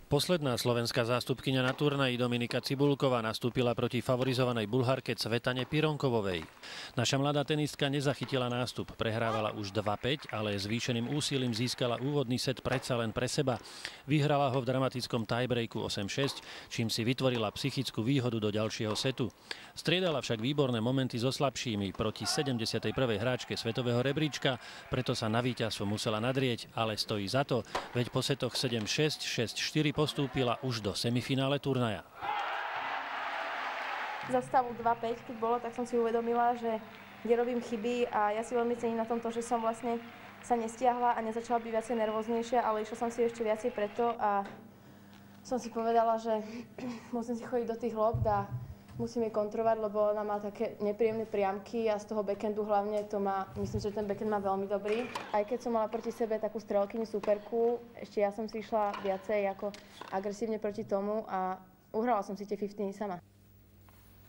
Posledná slovenská zástupkyňa na turnaji Dominika Cibulková nastúpila proti favorizovanej Bulharke Cvetane Pironkovovej. Naša mladá tenistka nezachytila nástup, prehrávala už 2-5, ale zvýšeným úsilím získala úvodný set predsa len pre seba. Vyhrala ho v dramatickom tiebreaku 8-6, čím si vytvorila psychickú výhodu do ďalšieho setu. Striedala však výborné momenty so slabšími proti 71. hráčke svetového rebríčka, preto sa na víťazstvo musela nadrieť, ale stojí za to, veď po setoch 7-6, 6-4 postúpila už do semifinále turnaja. Za stavu 2-5, keď bolo, tak som si uvedomila, že kde robím chyby a ja si veľmi cením na tomto, že som vlastne sa nestiahla a nezačala byť viacej nervóznejšia, ale išla som si ešte viacej preto a som si povedala, že musím si chodiť do tých lobt a musím jej kontrolovať, lebo ona má také nepríjemné priamky a z toho backhandu hlavne to má, myslím, že ten backhand má veľmi dobrý. Aj keď som mala proti sebe takú strelkyňu superku, ešte ja som si išla viacej ako agresívne proti tomu a uhrala som si tie 15 sama.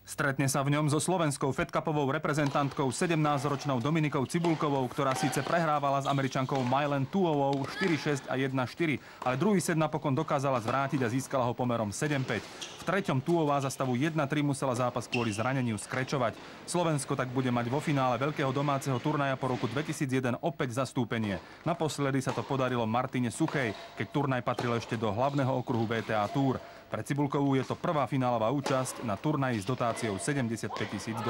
Stretne sa v ňom so slovenskou Fed Cupovou reprezentantkou 17-ročnou Dominikou Cibulkovou, ktorá síce prehrávala s Američankou Mylen Tuovou 4-6 a 1-4, ale druhý set napokon dokázala zvrátiť a získala ho pomerom 7-5. V treťom Tuová za stavu 1-3 musela zápas kvôli zraneniu skrečovať. Slovensko tak bude mať vo finále veľkého domáceho turnaja po roku 2001 opäť zastúpenie. Naposledy sa to podarilo Martine Suchej, keď turnaj patril ešte do hlavného okruhu WTA Tour. Pre Cibulkovú je to prvá finálová účasť na turnaji s dotáciou $75 000.